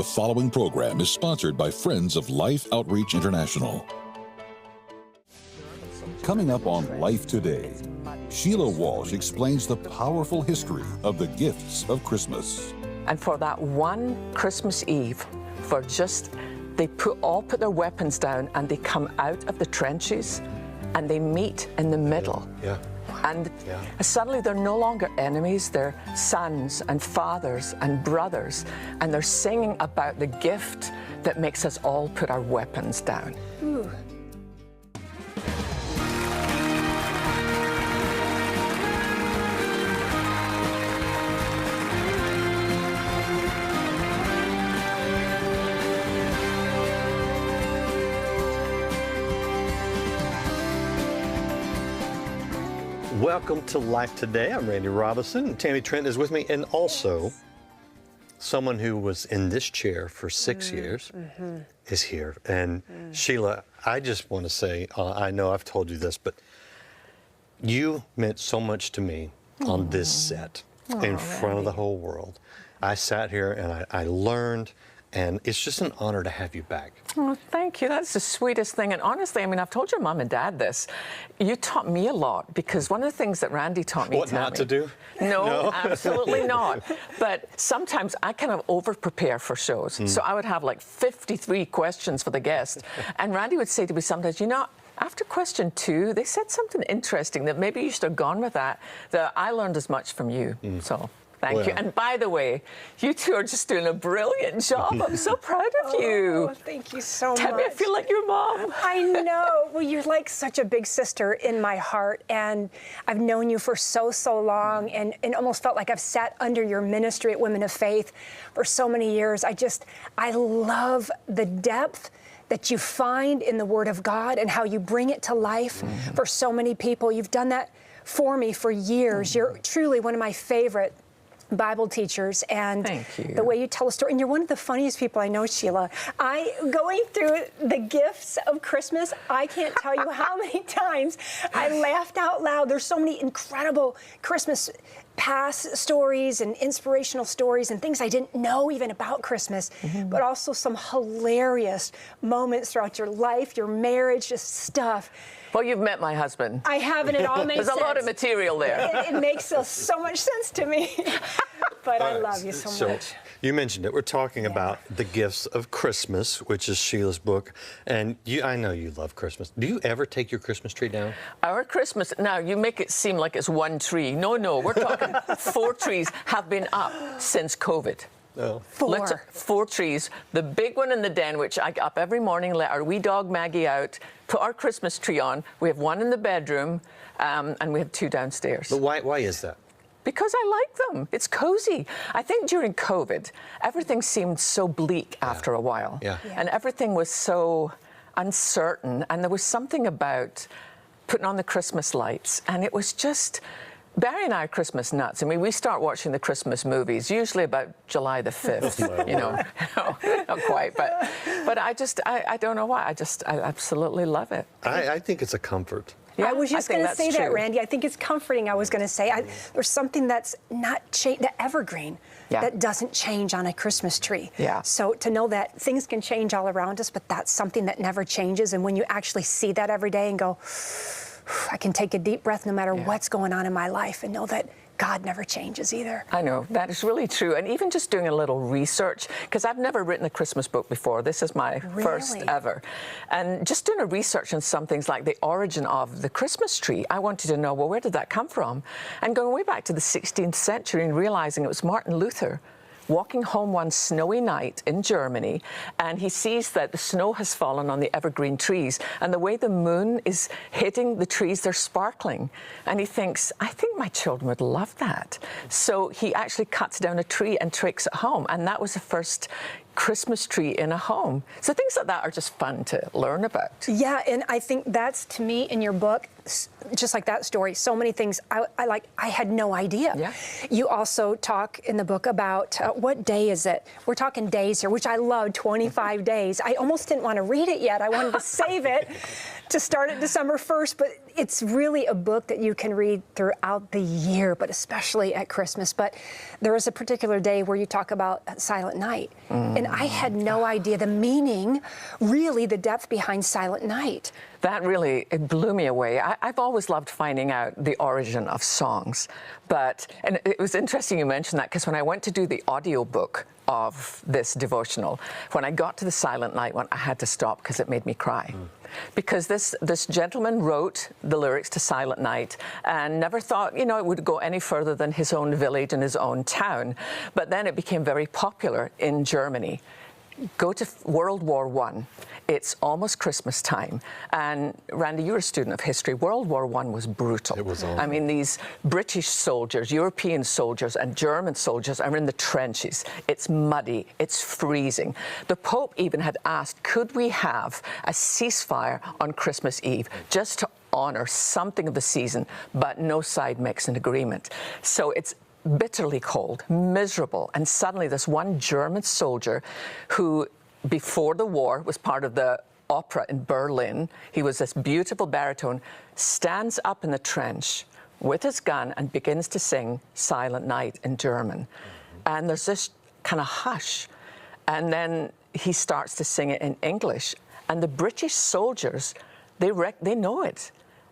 The following program is sponsored by Friends of Life Outreach International. Coming up on Life Today, Sheila Walsh explains the powerful history of the gifts of Christmas. And for that one Christmas Eve, they all put their weapons down and they come out of the trenches and they meet in the middle. Yeah. And suddenly they're no longer enemies, they're sons and fathers and brothers, and they're singing about the gift that makes us all put our weapons down. Ooh. Welcome to Life Today. I'm Randy Robinson, and Tammy Trent is with me, and also someone who was in this chair for 6 years is here. And Sheila, I just want to say, I know I've told you this, but you meant so much to me on this set in front of the whole world. I sat here and I learned, and it's just an honor to have you back. Oh, thank you. That's the sweetest thing. And honestly, I mean, I've told your mom and dad this. You taught me a lot, because one of the things that Randy taught me, What not to do? No, absolutely not. But sometimes I kind of over-prepare for shows. So I would have like 53 questions for the guest. And Randy would say to me sometimes, you know, after question 2, they said something interesting that maybe you should have gone with that I learned as much from you. So thank you. And by the way, you two are just doing a brilliant job. I'm so proud of you. Oh, thank you so much. Tammy, I feel like your mom. I know. Well, you're like such a big sister in my heart, and I've known you for so long, and almost felt like I've sat under your ministry at Women of Faith for so many years. I love the depth that you find in the Word of God and how you bring it to life for so many people. You've done that for me for years. You're truly one of my favorite Bible teachers, and the way you tell a story, and you're one of the funniest people I know, Sheila. Going through the gifts of Christmas, I can't tell you how many times I laughed out loud. There's so many incredible Christmas past stories and inspirational stories and things I didn't know even about Christmas, but also some hilarious moments throughout your life, your marriage, just stuff. Well, you've met my husband. I have, and it all makes sense. There's a lot of material there. It makes so much sense to me. But I love you so much. So you mentioned it. We're talking about the gifts of Christmas, which is Sheila's book. And I know you love Christmas. Do you ever take your Christmas tree down? Our Christmas, now you make it seem like it's one tree. No, we're talking 4 trees have been up since COVID. Oh. 4 trees. The big one in the den, which I get up every morning, let our wee dog Maggie out, put our Christmas tree on. We have 1 in the bedroom, and we have 2 downstairs. But why is that? Because I like them. It's cozy. I think during COVID, everything seemed so bleak after a while. And everything was so uncertain. And there was something about putting on the Christmas lights. And it was just, Barry and I are Christmas nuts. I mean, we start watching the Christmas movies, usually about July the 5th, you know. Not quite, but I don't know why. I absolutely love it. I think it's a comfort. Yeah, I was just going to say that, Randy. I think it's comforting. I was going to say there's something that's not the evergreen that doesn't change on a Christmas tree. So to know that things can change all around us, but that's something that never changes. And when you actually see that every day and go, I can take a deep breath no matter what's going on in my life, and know that God never changes either. I know, that is really true. And even just doing a little research, because I've never written a Christmas book before. This is my first ever. And just doing a research on some things like the origin of the Christmas tree, I wanted to know, well, where did that come from? And going way back to the 16th century and realizing it was Martin Luther walking home one snowy night in Germany, and he sees that the snow has fallen on the evergreen trees, and the way the moon is hitting the trees, they're sparkling. And he thinks, I think my children would love that. So he actually cuts down a tree and takes it home, and that was the first Christmas tree in a home. So things like that are just fun to learn about. Yeah, and I think that's, to me, in your book, just like that story, so many things I had no idea. Yeah. You also talk in the book about what day is it? We're talking days here, which I love, 25 days. I almost didn't want to read it yet. I wanted to save it to start at December 1st, but it's really a book that you can read throughout the year, but especially at Christmas. But there is a particular day where you talk about Silent Night, and I had no idea the meaning, really the depth behind Silent Night. That really, it blew me away. I've always loved finding out the origin of songs. And it was interesting you mentioned that, because when I went to do the audiobook of this devotional, when I got to the Silent Night one, I had to stop because it made me cry. Because this gentleman wrote the lyrics to Silent Night and never thought, you know, it would go any further than his own village and his own town. But then it became very popular in Germany. Go to World War I. It's almost Christmas time. And Randy, you're a student of history. World War I was brutal. It was awful. I mean, these British soldiers, European soldiers, and German soldiers are in the trenches. It's muddy. It's freezing. The Pope even had asked, could we have a ceasefire on Christmas Eve just to honor something of the season, but no side makes an agreement. So it's bitterly cold, miserable, and suddenly this one German soldier who, before the war, was part of the opera in Berlin, he was this beautiful baritone, stands up in the trench with his gun and begins to sing Silent Night in German. And there's this kind of hush, and then he starts to sing it in English, and the British soldiers, they know it,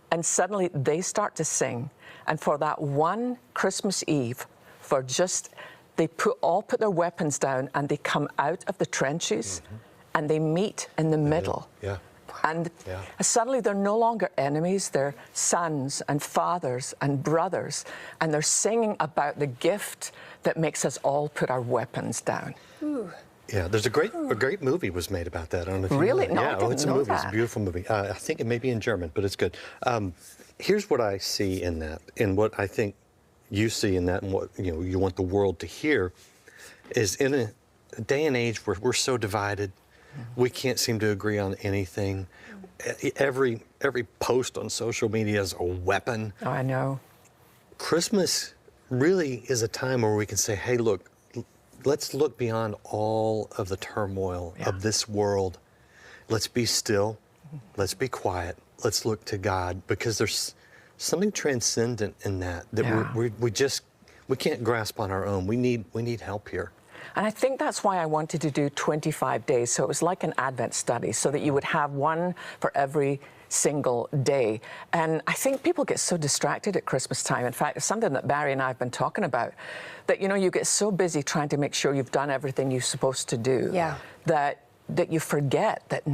and suddenly they start to sing. And for that one Christmas Eve, they all put their weapons down and they come out of the trenches and they meet in the middle. Yeah. And suddenly they're no longer enemies, they're sons and fathers and brothers. And they're singing about the gift that makes us all put our weapons down. Ooh. Yeah, there's a great movie was made about that. I don't know if you Really? know. No, Yeah, I didn't it's a know movie. that. It's a beautiful movie. I think it may be in German, but it's good. Here's what I see in that, and what I think you see in that, and what you want the world to hear, is in a day and age where we're so divided, we can't seem to agree on anything. Every post on social media is a weapon. Oh, I know. Christmas really is a time where we can say, hey, look, let's look beyond all of the turmoil of this world. Let's be still. Let's be quiet. Let's look to God, because there's something transcendent in that we can't grasp on our own. We need help here. And I think that's why I wanted to do 25 days. So it was like an Advent study, so that you would have one for every single day. And I think people get so distracted at Christmas time. In fact, it's something that Barry and I have been talking about, that, you get so busy trying to make sure you've done everything you're supposed to do, that you forget that,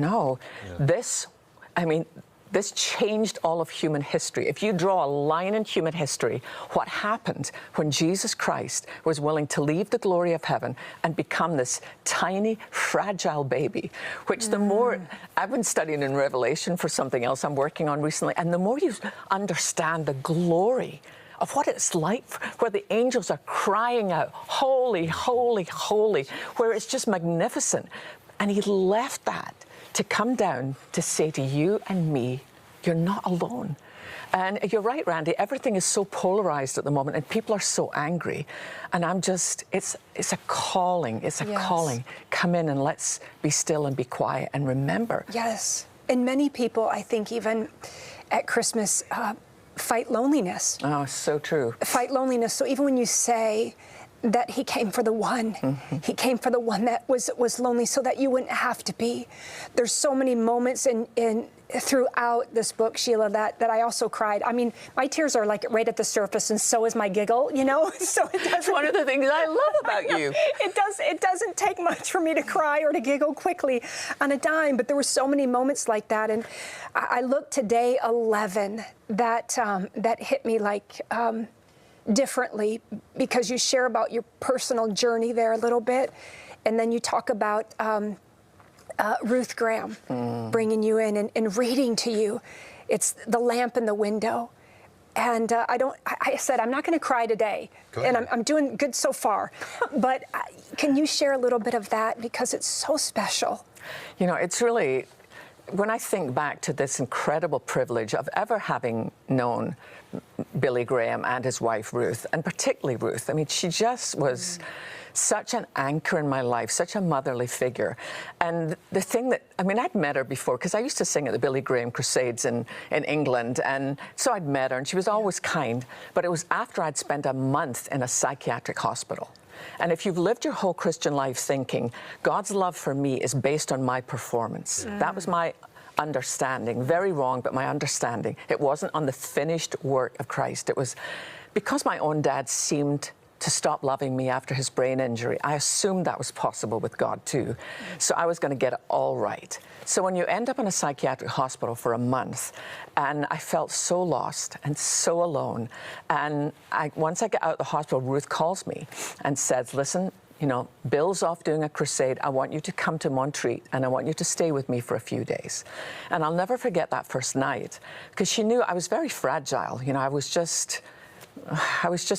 this changed all of human history. If you draw a line in human history, what happened when Jesus Christ was willing to leave the glory of heaven and become this tiny, fragile baby, which the more, I've been studying in Revelation for something else I'm working on recently, and the more you understand the glory of what it's like, where the angels are crying out, holy, holy, holy, where it's just magnificent. And he left that to come down to say to you and me, you're not alone. And you're right, Randy, everything is so polarized at the moment and people are so angry. And it's a calling, calling. Come in and let's be still and be quiet and remember. Yes, and many people, I think even at Christmas, fight loneliness. Oh, so true. Fight loneliness, so even when you say that he came for the one. He came for the one that was lonely so that you wouldn't have to be. There's so many moments throughout this book, Sheila, that I also cried. I mean, my tears are like right at the surface, and so is my giggle, So it doesn't. One of the things I love about you. It doesn't take much for me to cry or to giggle quickly on a dime, but there were so many moments like that. And I looked to day 11 that hit me like differently, because you share about your personal journey there a little bit, and then you talk about Ruth Graham bringing you in and reading to you. It's the lamp in the window. And I said, I'm not going to cry today. And I'm doing good so far. But can you share a little bit of that? Because it's so special. It's really, when I think back to this incredible privilege of ever having known Billy Graham and his wife Ruth, and particularly Ruth, I mean, she just was such an anchor in my life, such a motherly figure. And the thing that, I mean, I'd met her before because I used to sing at the Billy Graham Crusades in England. And so I'd met her and she was always kind. But it was after I'd spent a month in a psychiatric hospital. And if you've lived your whole Christian life thinking, God's love for me is based on my performance, that was my understanding. Very wrong, but my understanding. It wasn't on the finished work of Christ. It was because my own dad seemed to stop loving me after his brain injury. I assumed that was possible with God too. So I was going to get it all right. So when you end up in a psychiatric hospital for a month, and I felt so lost and so alone, and once I get out of the hospital, Ruth calls me and says, listen, you know, Bill's off doing a crusade. I want you to come to Montreat and I want you to stay with me for a few days. And I'll never forget that first night because she knew I was very fragile. You know, I was just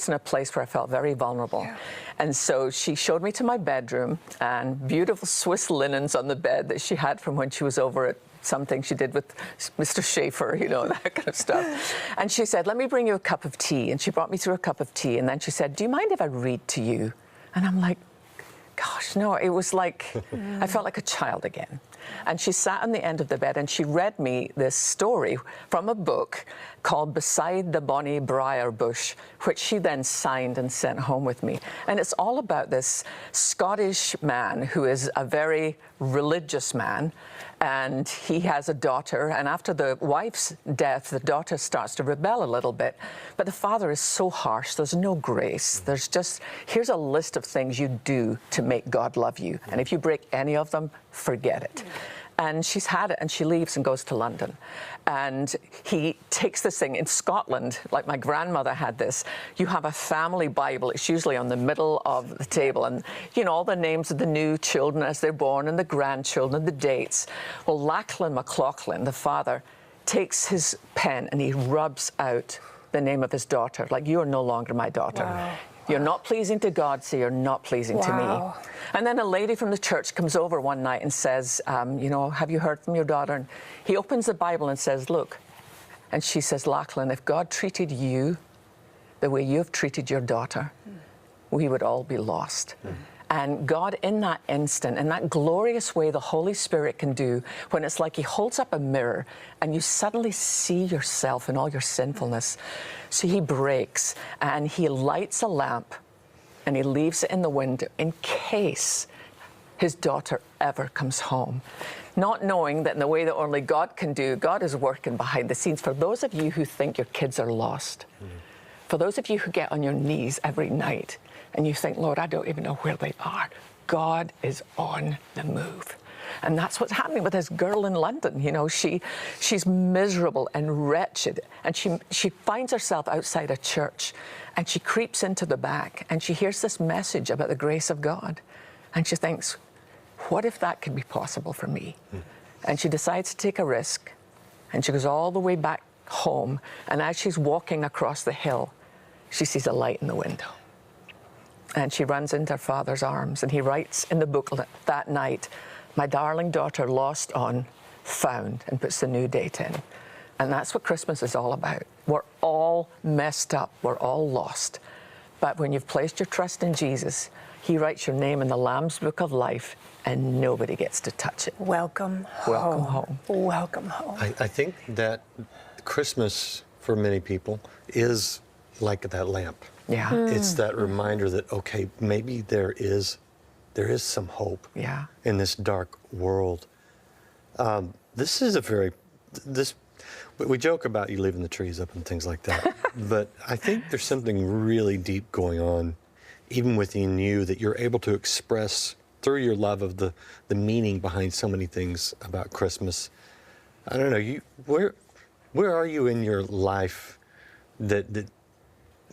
in a place where I felt very vulnerable. Yeah. And so she showed me to my bedroom and beautiful Swiss linens on the bed that she had from when she was over at something she did with Mr. Schaefer, you know, that kind of stuff. And she said, let me bring you a cup of tea. And she brought me through a cup of tea. And then she said, do you mind if I read to you? And I'm like, gosh, no. It was like, I felt like a child again. And she sat on the end of the bed and she read me this story from a book called Beside the Bonnie Briar Bush, which she then signed and sent home with me. And it's all about this Scottish man who is a very religious man, and he has a daughter, and after the wife's death, the daughter starts to rebel a little bit. But the father is so harsh, there's no grace. There's just, here's a list of things you do to make God love you. And if you break any of them, forget it. And she's had it, and she leaves and goes to London. And he takes this thing. In Scotland, like my grandmother had this, you have a family Bible. It's usually on the middle of the table. And, you know, all the names of the new children as they're born and the grandchildren, the dates. Well, Lachlan McLaughlin, the father, takes his pen and he rubs out the name of his daughter. Like, you are no longer my daughter. Wow. You're not pleasing to God, so you're not pleasing to me. And then a lady from the church comes over one night and says, you know, have you heard from your daughter? And he opens the Bible and says, look. And she says, Lachlan, if God treated you the way you have treated your daughter, we would all be lost. And God, in that instant, in that glorious way the Holy Spirit can do, when it's like he holds up a mirror and you suddenly see yourself in all your sinfulness. So he breaks and he lights a lamp and he leaves it in the window in case his daughter ever comes home. Not knowing that in the way that only God can do, God is working behind the scenes. For those of you who think your kids are lost, for those of you who get on your knees every night and you think, Lord, I don't even know where they are, God is on the move. And that's what's happening with this girl in London. You know, she's miserable and wretched, and she finds herself outside a church, and she creeps into the back, and she hears this message about the grace of God, and she thinks, what if that could be possible for me? And she decides to take a risk, and she goes all the way back home, and as she's walking across the hill, she sees a light in the window. And she runs into her father's arms, and he writes in the booklet that night, my darling daughter lost on, found, and puts the new date in. And that's what Christmas is all about. We're all messed up. We're all lost. But when you've placed your trust in Jesus, he writes your name in the Lamb's Book of Life, and nobody gets to touch it. Welcome home. Welcome home. Welcome home. I think that Christmas, for many people, is like that lamp. Yeah. It's that reminder that, okay, maybe there is some hope in this dark world. This is we joke about you leaving the trees up and things like that, but I think there's something really deep going on, even within you, that you're able to express through your love of the meaning behind so many things about Christmas. I don't know, where are you in your life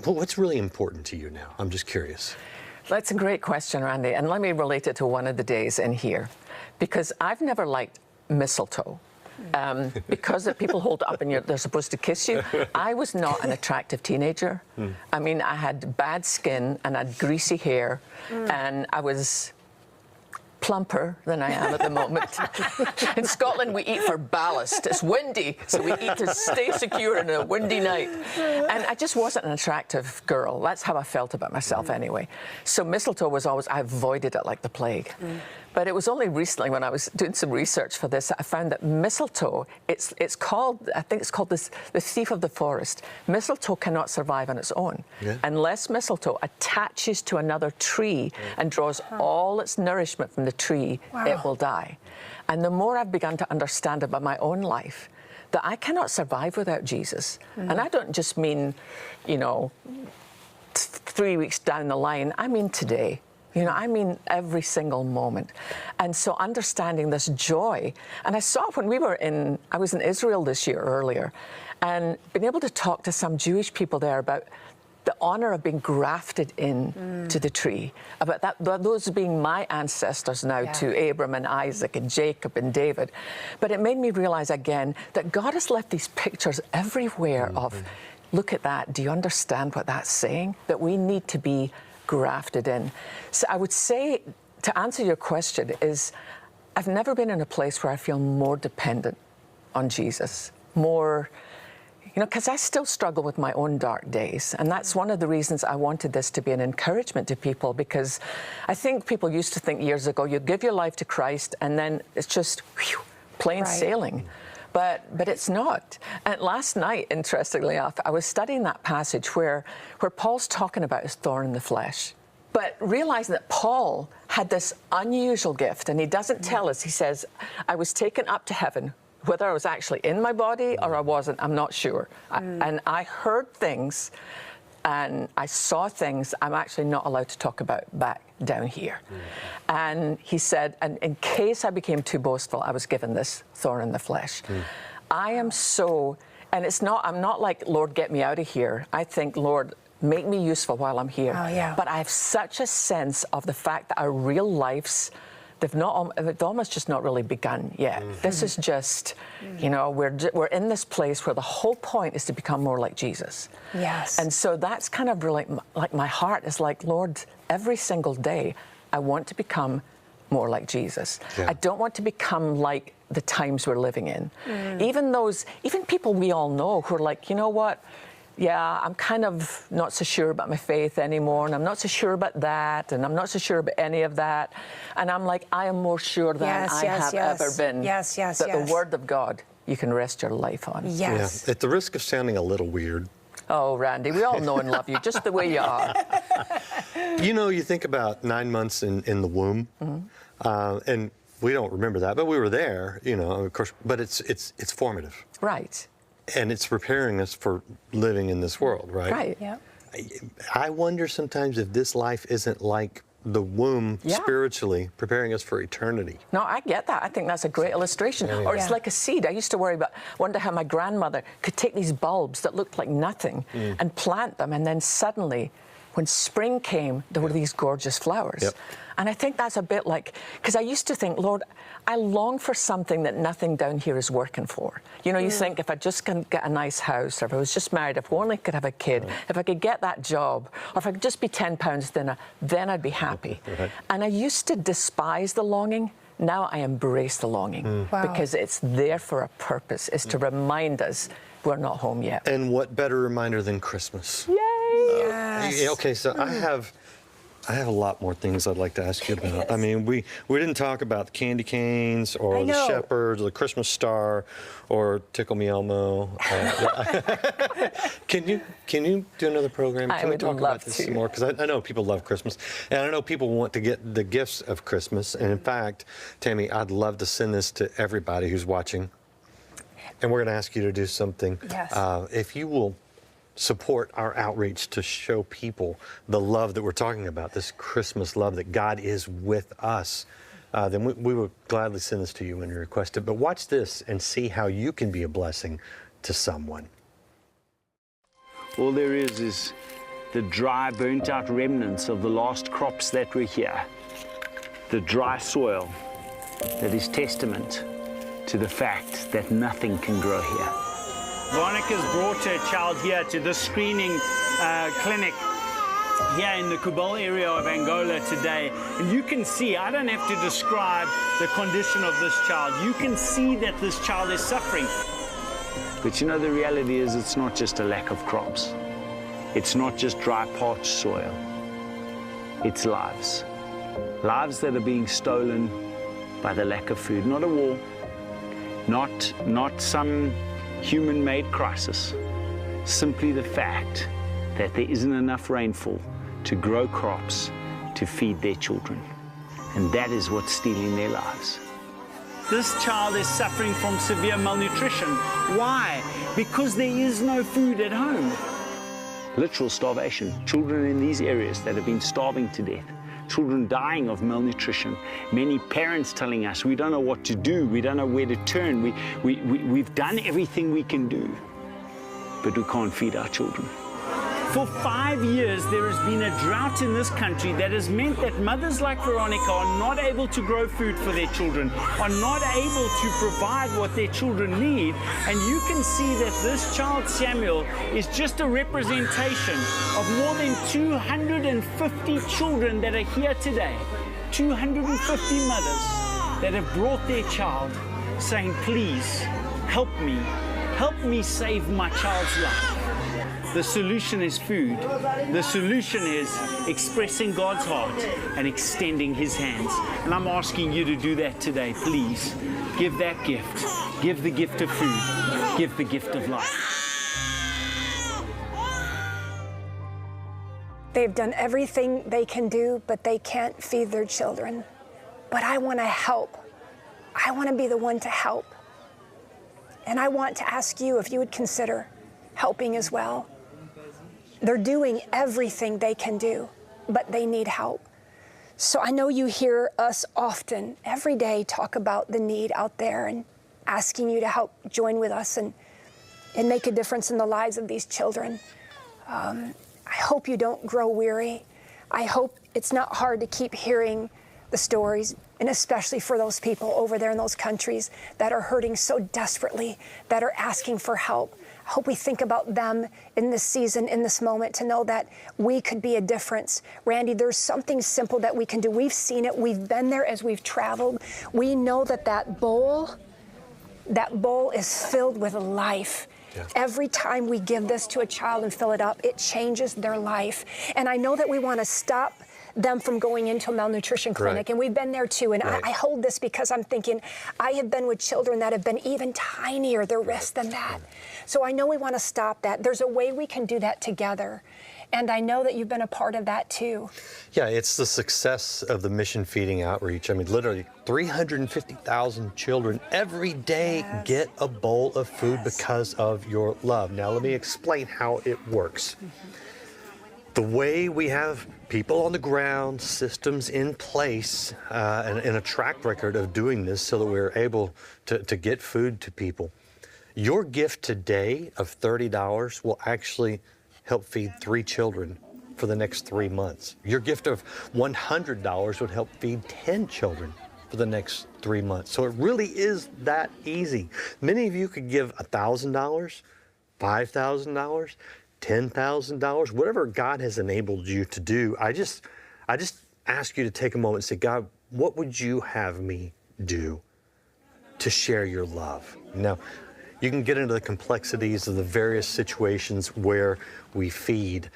what's really important to you now? I'm just curious. That's a great question, Randy, and let me relate it to one of the days in here, because I've never liked mistletoe. Because that people hold it up and they're supposed to kiss you. I was not an attractive teenager. I mean, I had bad skin and I had greasy hair, and plumper than I am at the moment. In Scotland, we eat for ballast. It's windy, so we eat to stay secure in a windy night. And I just wasn't an attractive girl. That's how I felt about myself anyway. So mistletoe was always, I avoided it like the plague. But it was only recently when I was doing some research for this, I found that mistletoe, it's called, I think it's called the thief of the forest. Mistletoe cannot survive on its own. Unless mistletoe attaches to another tree and draws all its nourishment from the tree, it will die. And the more I've begun to understand about my own life, that I cannot survive without Jesus. And I don't just mean, you know, 3 weeks down the line, I mean today. You know, I mean every single moment. And so understanding this joy, and I saw when I was in Israel this year earlier, and being able to talk to some Jewish people there about the honor of being grafted in to the tree, about those being my ancestors now to Abram and Isaac and Jacob and David. But it made me realize again that God has left these pictures everywhere of, look at that, do you understand what that's saying? That we need to be grafted in. So I would say, to answer your question, is I've never been in a place where I feel more dependent on Jesus, more, you know, because I still struggle with my own dark days. And that's one of the reasons I wanted this to be an encouragement to people, because I think people used to think years ago, you give your life to Christ and then it's just plain sailing. But it's not. And last night, interestingly enough, I was studying that passage where Paul's talking about his thorn in the flesh. But realizing that Paul had this unusual gift, and he doesn't tell us, he says, I was taken up to heaven. Whether I was actually in my body or I wasn't, I'm not sure. And I heard things and I saw things I'm actually not allowed to talk about back down here. And he said, and in case I became too boastful, I was given this thorn in the flesh. I am so, and I'm not like, Lord, get me out of here. I think, Lord, make me useful while I'm here. But I have such a sense of the fact that our real lives, they've almost just not really begun yet. This is just, you know, we're in this place where the whole point is to become more like Jesus. And so that's kind of really, like my heart is like, Lord, every single day, I want to become more like Jesus. I don't want to become like the times we're living in. Even people we all know who are like, you know what? Yeah, I'm kind of not so sure about my faith anymore, and I'm not so sure about that, and I'm not so sure about any of that. And I'm like, I am more sure than I have ever been that the Word of God, you can rest your life on. At the risk of sounding a little weird. Oh, Randy, we all know and love you just the way you are. You know, you think about 9 months in the womb, and we don't remember that, but we were there, you know, of course, but it's formative. Right. And it's preparing us for living in this world, right? Right. I wonder sometimes if this life isn't like the womb spiritually, preparing us for eternity. No, I get that. I think that's a great illustration. Or it's like a seed. I used to wonder how my grandmother could take these bulbs that looked like nothing and plant them, and then suddenly, when spring came, there were these gorgeous flowers. And I think that's a bit like, because I used to think, Lord, I long for something that nothing down here is working for. You know, you think if I just can get a nice house, or if I was just married, if I only could have a kid, if I could get that job, or if I could just be 10 pounds thinner, then I'd be happy. And I used to despise the longing. Now I embrace the longing because it's there for a purpose. It's to remind us we're not home yet. And what better reminder than Christmas? Yay! Okay, so I have a lot more things I'd like to ask you about. I mean, we didn't talk about the candy canes or the shepherds or the Christmas star or Tickle Me Elmo. Can you do another program? Can we talk about this some more? Because I know people love Christmas, and I know people want to get the gifts of Christmas. And in fact, Tammy, I'd love to send this to everybody who's watching. And we're going to ask you to do something. If you will support our outreach to show people the love that we're talking about, this Christmas love that God is with us, then we would gladly send this to you when you request it. But watch this and see how you can be a blessing to someone. All there is the dry, burnt-out remnants of the last crops that were here. The dry soil that is testament to the fact that nothing can grow here. Veronica's brought her child here to this screening clinic here in the Kubal area of Angola today, and you can see, I don't have to describe the condition of this child. You can see that this child is suffering. But you know, the reality is it's not just a lack of crops. It's not just dry, parched soil. It's lives. Lives that are being stolen by the lack of food. Not a war, not some human-made crisis. Simply the fact that there isn't enough rainfall to grow crops to feed their children. And that is what's stealing their lives. This child is suffering from severe malnutrition. Why? Because there is no food at home. Literal starvation. Children in these areas that have been starving to death. Children dying of malnutrition. Many parents telling us, we don't know what to do, we don't know where to turn, we've done everything we can do, but we can't feed our children. For 5 years, there has been a drought in this country that has meant that mothers like Veronica are not able to grow food for their children, are not able to provide what their children need. And you can see that this child, Samuel, is just a representation of more than 250 children that are here today. 250 mothers that have brought their child saying, please, help me save my child's life. The solution is food. The solution is expressing God's heart and extending His hands. And I'm asking you to do that today. Please give that gift. Give the gift of food. Give the gift of life. They've done everything they can do, but they can't feed their children. But I want to help. I want to be the one to help. And I want to ask you if you would consider helping as well. They're doing everything they can do, but they need help. So I know you hear us often, every day, talk about the need out there and asking you to help join with us and make a difference in the lives of these children. I hope you don't grow weary. I hope it's not hard to keep hearing the stories, and especially for those people over there in those countries that are hurting so desperately, that are asking for help. I hope we think about them in this season, in this moment, to know that we could be a difference. Randy, there's something simple that we can do. We've seen it. We've been there as we've traveled. We know that that bowl is filled with life. Yeah. Every time we give this to a child and fill it up, it changes their life. And I know that we want to stop them from going into a malnutrition clinic. Right. And we've been there too. And right. I hold this because I'm thinking, I have been with children that have been even tinier, their risk than that. So I know we want to stop that. There's a way we can do that together. And I know that you've been a part of that too. Yeah, it's the success of the mission feeding outreach. I mean, literally 350,000 children every day get a bowl of food because of your love. Now, let me explain how it works. The way we have people on the ground, systems in place, and a track record of doing this so that we're able to get food to people. Your gift today of $30 will actually help feed 3 children for the next 3 months. Your gift of $100 would help feed 10 children for the next 3 months. So it really is that easy. Many of you could give $1,000, $5,000, $10,000, whatever God has enabled you to do. I just ask you to take a moment and say, God, what would you have me do to share your love? Now, you can get into the complexities of the various situations where we feed,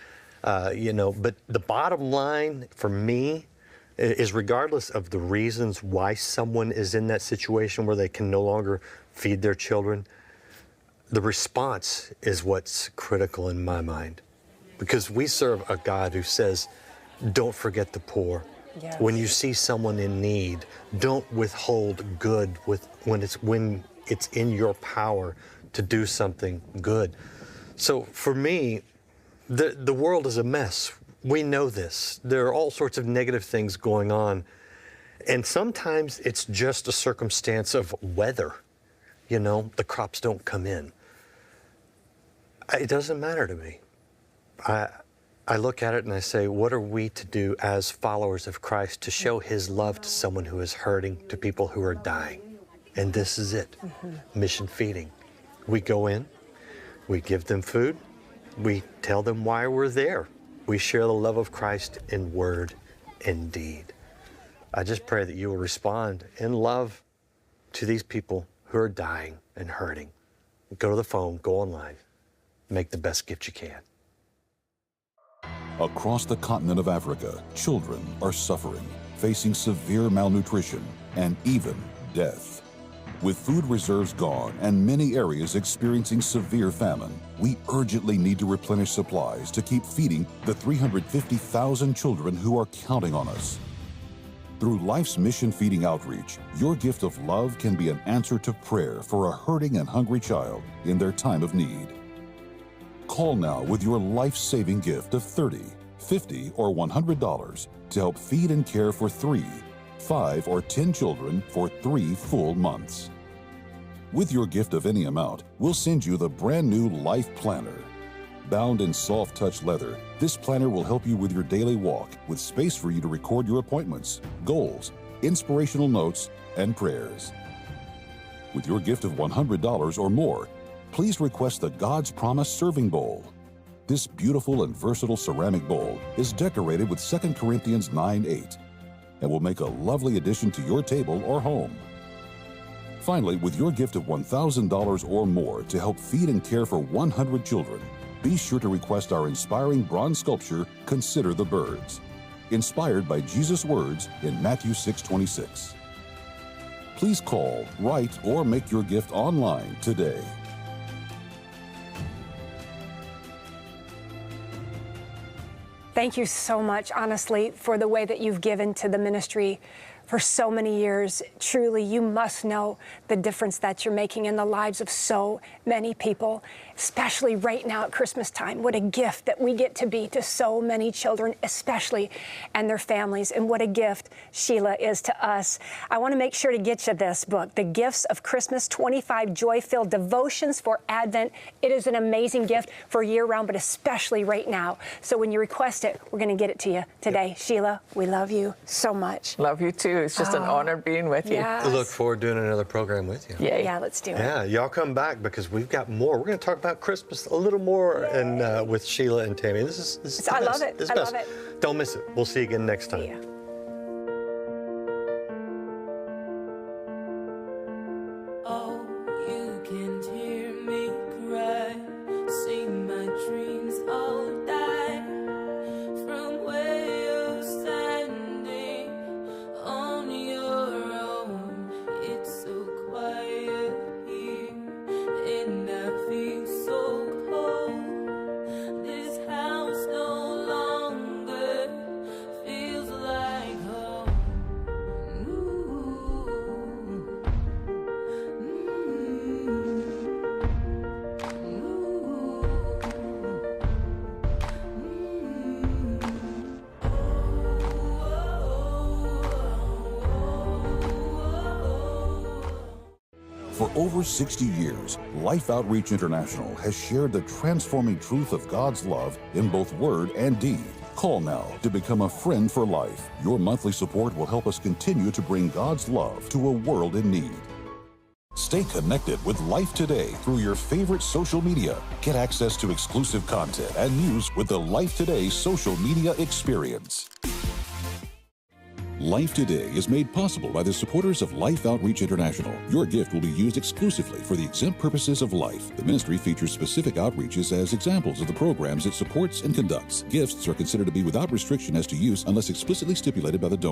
but the bottom line for me is, regardless of the reasons why someone is in that situation where they can no longer feed their children, the response is what's critical in my mind, because we serve a God who says, don't forget the poor. Yes. When you see someone in need, don't withhold good when it's in your power to do something good. So for me, the world is a mess. We know this. There are all sorts of negative things going on. And sometimes it's just a circumstance of weather. The crops don't come in. It doesn't matter to me. I look at it and I say, what are we to do as followers of Christ to show His love to someone who is hurting, to people who are dying? And this is it, mission feeding. We go in, we give them food, we tell them why we're there. We share the love of Christ in word and deed. I just pray that you will respond in love to these people who are dying and hurting. Go to the phone, go online, make the best gift you can. Across the continent of Africa, children are suffering, facing severe malnutrition and even death. With food reserves gone and many areas experiencing severe famine, we urgently need to replenish supplies to keep feeding the 350,000 children who are counting on us. Through Life's Mission Feeding Outreach, your gift of love can be an answer to prayer for a hurting and hungry child in their time of need. Call now with your life-saving gift of $30, $50, or $100 to help feed and care for 3, 5, or 10 children for 3 full months. With your gift of any amount, we'll send you the brand new Life Planner. Bound in soft-touch leather, this planner will help you with your daily walk with space for you to record your appointments, goals, inspirational notes, and prayers. With your gift of $100 or more, please request the God's Promise Serving Bowl. This beautiful and versatile ceramic bowl is decorated with 2 Corinthians 9:8 and will make a lovely addition to your table or home. Finally, with your gift of $1,000 or more to help feed and care for 100 children, be sure to request our inspiring bronze sculpture, Consider the Birds, inspired by Jesus' words in Matthew 6:26. Please call, write, or make your gift online today. Thank you so much, honestly, for the way that you've given to the ministry for so many years. Truly, you must know the difference that you're making in the lives of so many people, especially right now at Christmas time. What a gift that we get to be to so many children, especially, and their families. And what a gift Sheila is to us. I want to make sure to get you this book, The Gifts of Christmas, 25 Joy-Filled Devotions for Advent. It is an amazing gift for year-round, but especially right now. So when you request it, we're going to get it to you today. Yep. Sheila, we love you so much. Love you too. It's just an honor being with you. Yes. I look forward to doing another program with you. Yeah, let's do it. Yeah, y'all come back because we've got more. We're going to talk about Christmas a little more and with Sheila and Tammy. This is the I best. love it. This is I best. love it. Don't miss it. We'll see you again next time. Yeah. Oh, you can hear me cry, see my dreams all die from where you're standing on your own. It's so quiet here, and I feel so cold. This house no longer feels like home. For over 60 years, Life Outreach International has shared the transforming truth of God's love in both word and deed. Call now to become a friend for life. Your monthly support will help us continue to bring God's love to a world in need. Stay connected with Life Today through your favorite social media. Get access to exclusive content and news with the Life Today social media experience. Life Today is made possible by the supporters of Life Outreach International. Your gift will be used exclusively for the exempt purposes of life. The ministry features specific outreaches as examples of the programs it supports and conducts. Gifts are considered to be without restriction as to use unless explicitly stipulated by the donor.